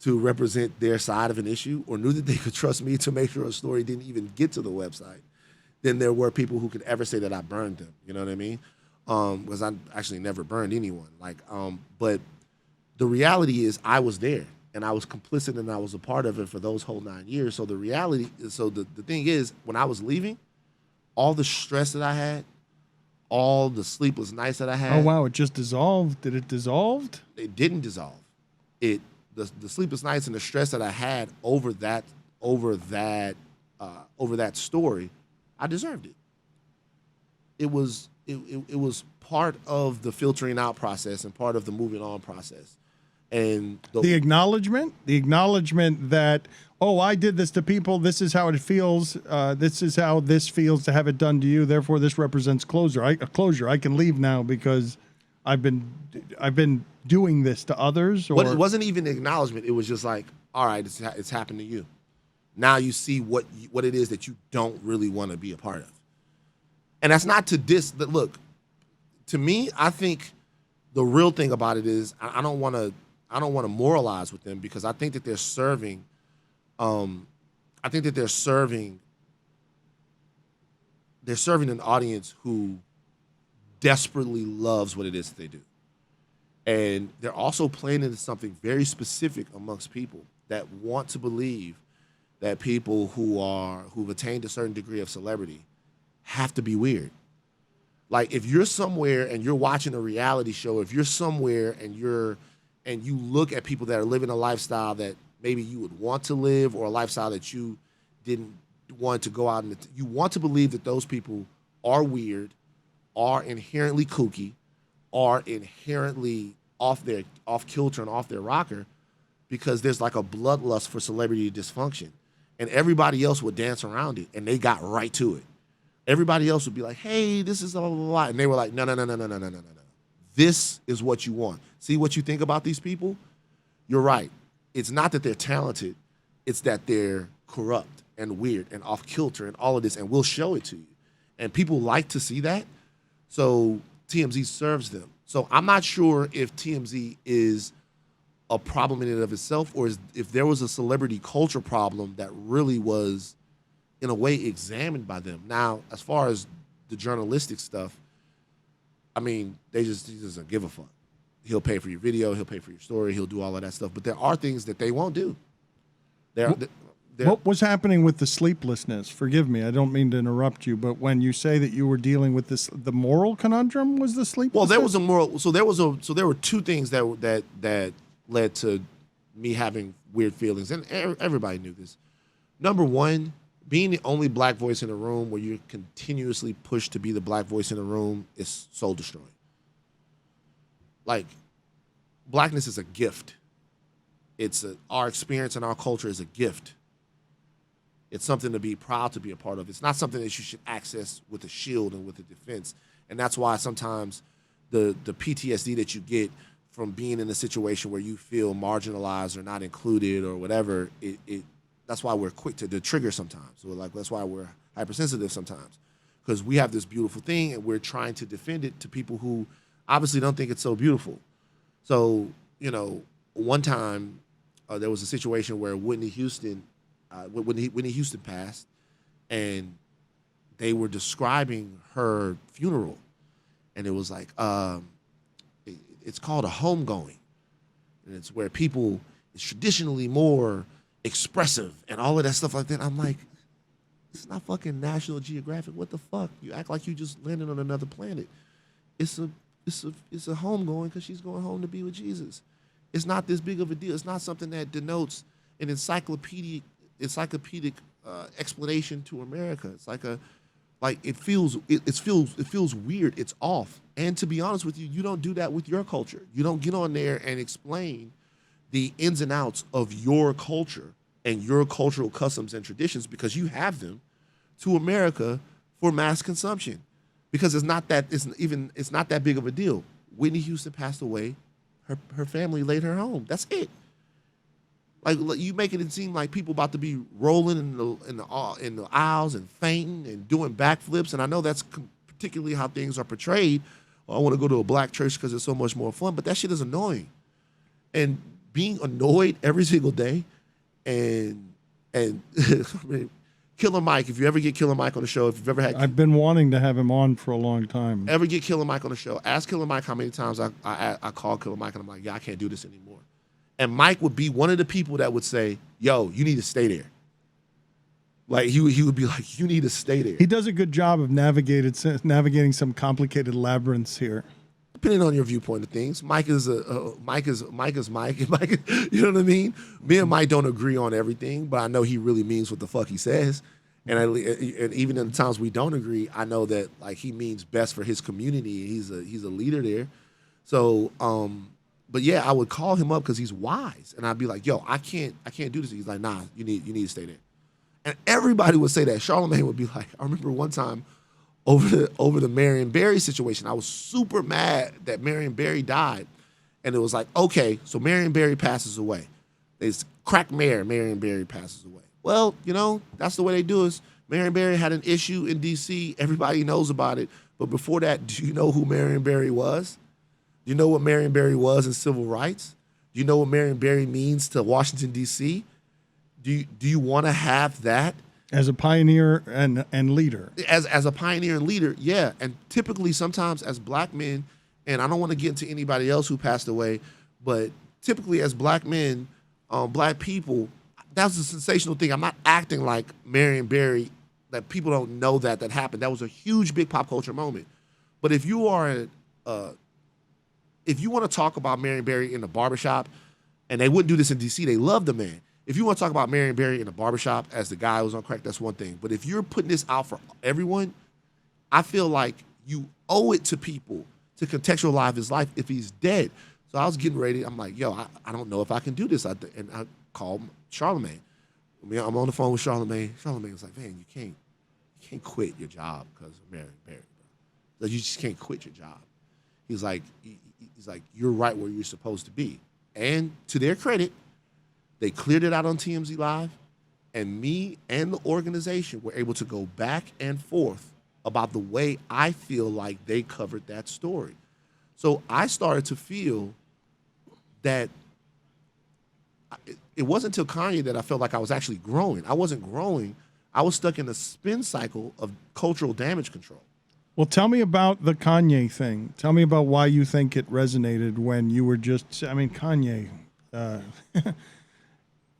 to represent their side of an issue, or knew that they could trust me to make sure a story didn't even get to the website, than there were people who could ever say that I burned them. You know what I mean? Because I actually never burned anyone. But the reality is I was there and I was complicit and I was a part of it for those whole 9 years. So the thing is, when I was leaving, all the stress that I had, all the sleepless nights that I had. Oh wow, it just dissolved. Did it dissolve? It didn't dissolve. The sleepless nights and the stress that I had over that story, I deserved it. It was part of the filtering out process and part of the moving on process. And the acknowledgement that, oh, I did this to people. This is how it feels. This is how this feels to have it done to you. Therefore, this represents closure. I can leave now because I've been doing this to others. Or it wasn't even acknowledgement. It was just like, all right, it's happened to you. Now you see what it is that you don't really want to be a part of. And that's not to diss. Look, to me, I think the real thing about it is I don't want to moralize with them, because I think that they're serving. They're serving an audience who desperately loves what it is that they do, and they're also playing into something very specific amongst people that want to believe that people who've attained a certain degree of celebrity have to be weird. Like, if you're somewhere and you're watching a reality show, if you're somewhere and you look at people that are living a lifestyle that maybe you would want to live, or a lifestyle that you didn't want to go out and you want to believe that those people are weird, are inherently kooky, are inherently off kilter and off their rocker, because there's like a bloodlust for celebrity dysfunction, and everybody else would dance around it, and they got right to it. Everybody else would be like, hey, this is blah, blah, blah. And they were like, no. This is what you want. See what you think about these people? You're right. It's not that they're talented. It's that they're corrupt and weird and off kilter and all of this, and we'll show it to you. And people like to see that. So TMZ serves them. So I'm not sure if TMZ is a problem in and of itself, or if there was a celebrity culture problem that really was, in a way, examined by them. Now, as far as the journalistic stuff, I mean, he doesn't give a fuck. He'll pay for your video, he'll pay for your story, he'll do all of that stuff. But there are things that they won't do. What was happening with the sleeplessness? Forgive me, I don't mean to interrupt you, but when you say that you were dealing with this, the moral conundrum was the sleeplessness? Well, there was a moral. So there were two things that led to me having weird feelings, and everybody knew this. Number one, being the only black voice in a room where you're continuously pushed to be the black voice in the room is soul destroying. Like, blackness is a gift. Our experience and our culture is a gift. It's something to be proud to be a part of. It's not something that you should access with a shield and with a defense. And that's why sometimes the PTSD that you get from being in a situation where you feel marginalized or not included or whatever, that's why we're quick to trigger sometimes. That's why we're hypersensitive sometimes, because we have this beautiful thing and we're trying to defend it to people who obviously don't think it's so beautiful. So, one time there was a situation where Whitney Houston passed, and they were describing her funeral, and it was like, it's called a homegoing, and it's where people is traditionally more expressive and all of that stuff like that. I'm like, it's not fucking National Geographic. What the fuck? You act like you just landed on another planet. It's a it's a homegoing because she's going home to be with Jesus. It's not this big of a deal. It's not something that denotes an encyclopedic explanation to America. It's it feels weird. It's off. And to be honest with you, you don't do that with your culture. You don't get on there and explain the ins and outs of your culture and your cultural customs and traditions because you have them to America for mass consumption. Because it's not that big of a deal. Whitney Houston passed away. Her family laid her home. That's it. Like you making it seem like people about to be rolling in the aisles and fainting and doing backflips. And I know that's particularly how things are portrayed. Well, I want to go to a black church because it's so much more fun. But that shit is annoying. And being annoyed every single day, and Killer Mike. If you ever get Killer Mike on the show, if you've ever had, I've been wanting to have him on for a long time. Ever get Killer Mike on the show? Ask Killer Mike how many times I call Killer Mike and I'm like, yeah, I can't do this anymore. And Mike would be one of the people that would say, yo, you need to stay there. Like he would be like, you need to stay there. He does a good job of navigating some complicated labyrinths here. Depending on your viewpoint of things, Mike is Mike. And Mike, you know what I mean? Me and Mike don't agree on everything, but I know he really means what the fuck he says. And even in the times we don't agree, I know that like he means best for his community. He's a leader there. So, but yeah, I would call him up because he's wise, and I'd be like, "Yo, I can't do this." He's like, "Nah, you need to stay there." And everybody would say that. Charlamagne would be like, I remember one time over the Marion Barry situation, I was super mad that Marion Barry died, and it was like, okay, so Marion Barry passes away. There's crack mayor, Marion Barry passes away. Well, you know, that's the way they do it. Marion Barry had an issue in D.C. Everybody knows about it. But before that, do you know who Marion Barry was? Do you know what Marion Barry was in civil rights? Do you know what Marion Barry means to Washington, D.C.? Do you want to have that? As a pioneer and leader. As a pioneer and leader, yeah. And typically sometimes as black men, and I don't want to get into anybody else who passed away, but typically as black men, black people, that's a sensational thing. I'm not acting like Marion Barry, that people don't know that happened. That was a huge, big pop culture moment. But if you are, if you want to talk about Marion Barry in the barbershop, and they wouldn't do this in D.C., they love the man. If you want to talk about Marion Barry in the barbershop as the guy who was on crack, that's one thing. But if you're putting this out for everyone, I feel like you owe it to people to contextualize his life if he's dead. So I was getting ready. I'm like, yo, I don't know if I can do this. And I called Charlamagne. I'm on the phone with Charlamagne. Charlamagne was like, man, you can't quit your job because of Marion Barry, bro. Like, you just can't quit your job. He's like, you're right where you're supposed to be. And to their credit, they cleared it out on TMZ Live, and me and the organization were able to go back and forth about the way I feel like they covered that story. So I started to feel that it wasn't until Kanye that I felt like I was actually growing. I wasn't growing. I was stuck in a spin cycle of cultural damage control. Well, tell me about the Kanye thing. Tell me about why you think it resonated when you were just, I mean, Kanye,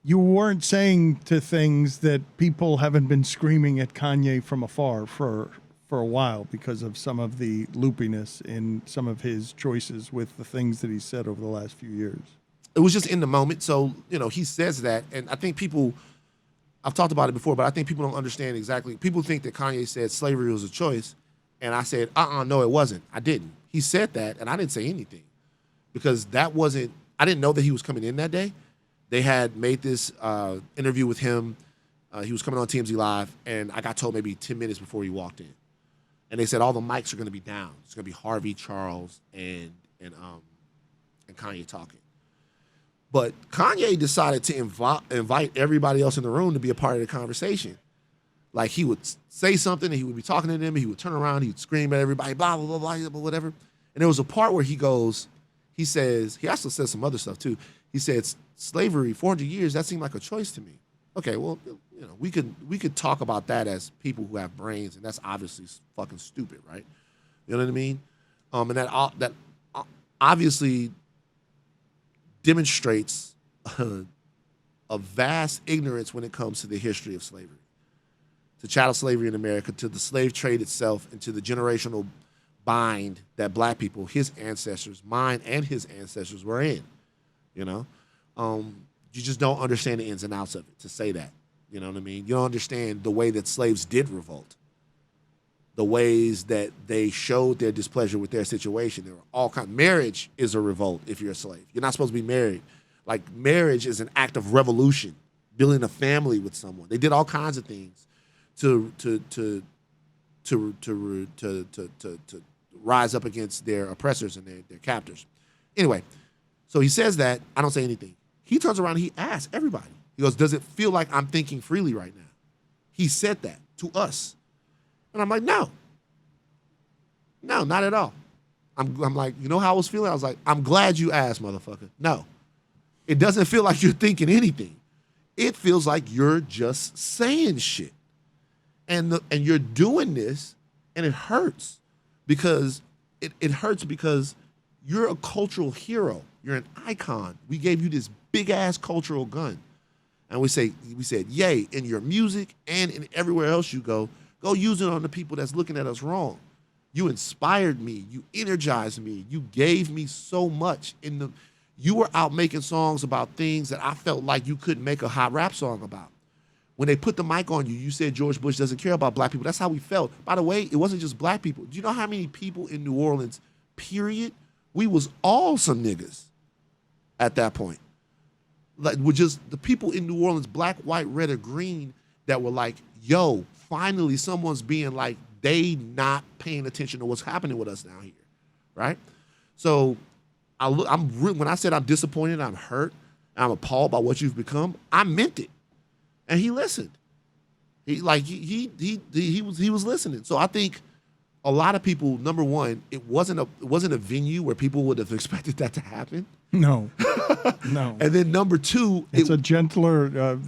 you weren't saying to things that people haven't been screaming at Kanye from afar for a while because of some of the loopiness in some of his choices with the things that he said over the last few years. It was just in the moment. So, you know, he says that, and I think people, I've talked about it before, but I think people don't understand exactly. People think that Kanye said slavery was a choice, and I said, no, it wasn't. I didn't. He said that, and I didn't say anything because that wasn't, I didn't know that he was coming in that day. They had made this interview with him. He was coming on TMZ Live, and I got told maybe 10 minutes before he walked in. And they said all the mics are going to be down. It's going to be Harvey, Charles, and Kanye talking. But Kanye decided to invite everybody else in the room to be a part of the conversation. Like, he would say something, and he would be talking to them, and he would turn around, he would scream at everybody, blah, blah, blah, blah, whatever. And there was a part where he says, he also says some other stuff too. He said, slavery, 400 years, that seemed like a choice to me. Okay, well, you know, we could talk about that as people who have brains, and that's obviously fucking stupid, right? You know what I mean? And that obviously demonstrates a vast ignorance when it comes to the history of slavery, to chattel slavery in America, to the slave trade itself, and to the generational bind that black people, his ancestors, mine and his ancestors were in. You know, you just don't understand the ins and outs of it to say that. You know what I mean? You don't understand the way that slaves did revolt, the ways that they showed their displeasure with their situation. There were all kinds. Marriage is a revolt if you're a slave. You're not supposed to be married. Like, marriage is an act of revolution, building a family with someone. They did all kinds of things to rise up against their oppressors and their captors. Anyway, so he says that. I don't say anything. He turns around and he asks everybody. He goes, does it feel like I'm thinking freely right now? He said that to us. And I'm like, no, not at all. I'm like, you know how I was feeling? I was like, I'm glad you asked, motherfucker. No, it doesn't feel like you're thinking anything. It feels like you're just saying shit. And you're doing this, and it hurts because it hurts because you're a cultural hero. You're an icon. We gave you this big ass cultural gun. And we said, yay, in your music and in everywhere else you go use it on the people that's looking at us wrong. You inspired me. You energized me. You gave me so much. You were out making songs about things that I felt like you couldn't make a hot rap song about. When they put the mic on you, you said George Bush doesn't care about black people. That's how we felt. By the way, it wasn't just black people. Do you know how many people in New Orleans, period? We was all some niggas at that point. Like, we're just the people in New Orleans, black, white, red, or green, that were like, yo, finally someone's being like, they not paying attention to what's happening with us down here, right? So when I said I'm disappointed, I'm hurt, I'm appalled by what you've become, I meant it. And he listened. He was listening. So I think a lot of people, number one, it wasn't a venue where people would have expected that to happen. No. And then number two, it's a gentler.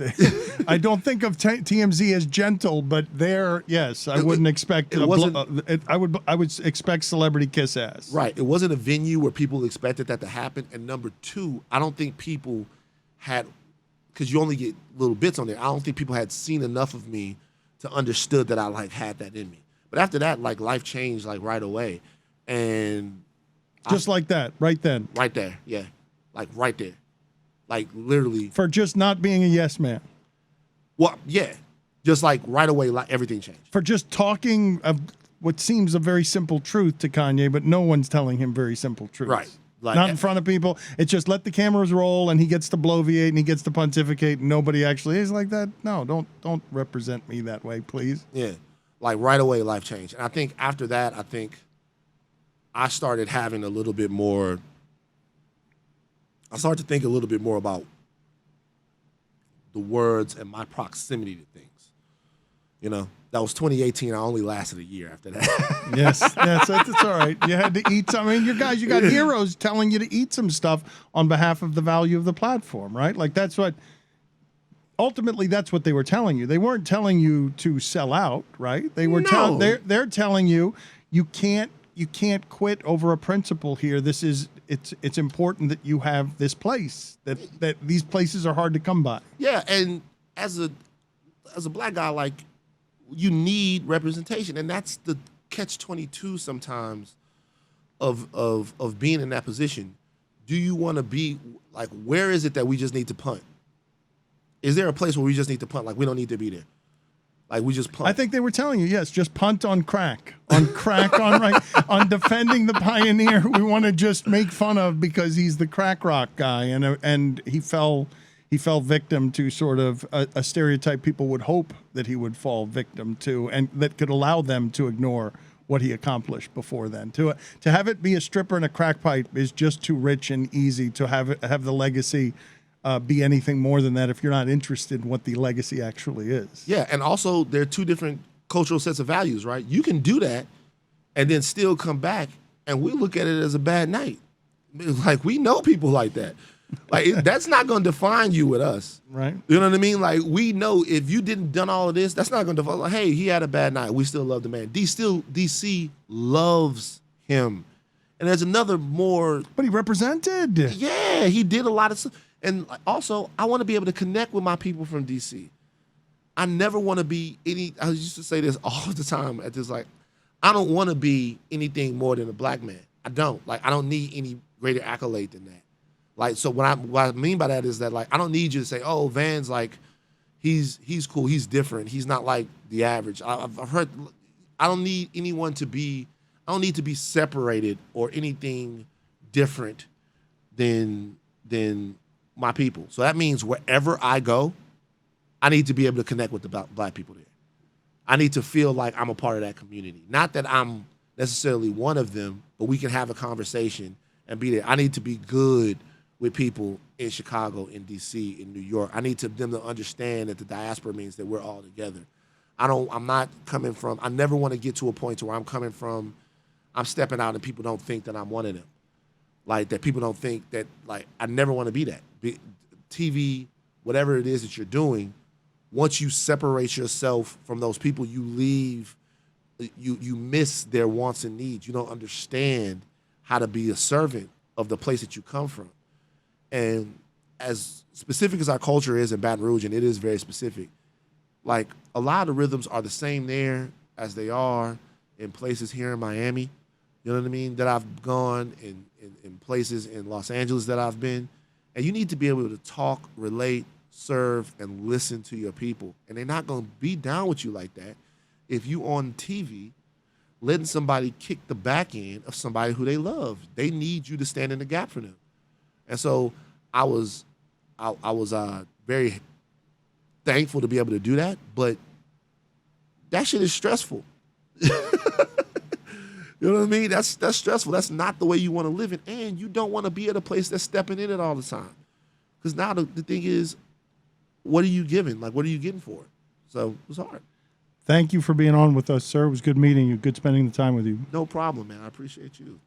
I don't think of TMZ as gentle, but there, yes, I wouldn't expect. I would expect celebrity kiss ass. Right. It wasn't a venue where people expected that to happen. And number two, I don't think people had, because you only get little bits on there. I don't think people had seen enough of me to understood that I like had that in me. But after that, like, life changed like right away, and just like that, right then, right there, yeah, like right there, like literally for just not being a yes man. Well, yeah, just like right away, like everything changed. For just talking of what seems a very simple truth to Kanye, but no one's telling him very simple truths. Right. Like, not in front of people. It's just let the cameras roll, and he gets to bloviate and he gets to pontificate, and nobody actually is like that. No, don't represent me that way, please. Yeah, like right away, life changed. And I think after that, I started having a little bit more. I started to think a little bit more about the words and my proximity to things. You know, that was 2018. I only lasted a year after that. Yes, it's all right. You had to eat some. I mean, you got heroes telling you to eat some stuff on behalf of the value of the platform, right? Like ultimately that's what they were telling you. They weren't telling you to sell out, right? They were they're telling you you can't quit over a principle here. It's important that you have this place, that these places are hard to come by. Yeah, and as a black guy, like, you need representation, and that's the catch-22 sometimes of being in that position. Do you want to be like, where is it that we just need to punt? Is there a place where we just need to punt? Like, we don't need to be there. Like, we just punt. I think they were telling you, yes, just punt on crack, on defending the pioneer who we want to just make fun of because he's the crack rock guy, and he fell victim to sort of a stereotype people would hope that he would fall victim to, and that could allow them to ignore what he accomplished before then. To have it be a stripper and a crack pipe is just too rich and easy to have the legacy be anything more than that if you're not interested in what the legacy actually is. Yeah, and also there are two different cultural sets of values, right? You can do that and then still come back, and we look at it as a bad night. Like, we know people like that. Like, that's not going to define you with us. Right. You know what I mean? Like, we know if you didn't done all of this, that's not going to define, like, hey, he had a bad night. We still love the man. DC loves him. And there's another more. But he represented. Yeah, he did a lot of stuff. And also, I want to be able to connect with my people from DC. I never want to be I used to say this all the time at this, like, I don't want to be anything more than a black man. I don't. Like, I don't need any greater accolade than that. Like, so what I mean by that is that, like, I don't need you to say, oh, Van's like, he's cool, he's different, he's not like the average. I've heard, I don't need anyone to be, I don't need to be separated or anything different than my people. So that means wherever I go, I need to be able to connect with the black people there. I need to feel like I'm a part of that community. Not that I'm necessarily one of them, but we can have a conversation and be there. I need to be good with people in Chicago, in DC, in New York. I need them to understand that the diaspora means that we're all together. I'm not coming from, I never want to get to a point to where I'm coming from, I'm stepping out and people don't think that I'm one of them. Like, that people don't think that, like, I never want to be that. TV, whatever it is that you're doing, once you separate yourself from those people, you leave, you miss their wants and needs. You don't understand how to be a servant of the place that you come from. And as specific as our culture is in Baton Rouge, and it is very specific, like, a lot of the rhythms are the same there as they are in places here in Miami, you know what I mean, that I've gone, in places in Los Angeles that I've been. And you need to be able to talk, relate, serve, and listen to your people. And they're not going to be down with you like that if you on TV letting somebody kick the back end of somebody who they love. They need you to stand in the gap for them. And so I was very thankful to be able to do that, but that shit is stressful. You know what I mean? That's stressful. That's not the way you want to live it. And you don't want to be at a place that's stepping in it all the time. Because now the thing is, what are you giving? Like, what are you getting for it? So it was hard. Thank you for being on with us, sir. It was good meeting you. Good spending the time with you. No problem, man. I appreciate you.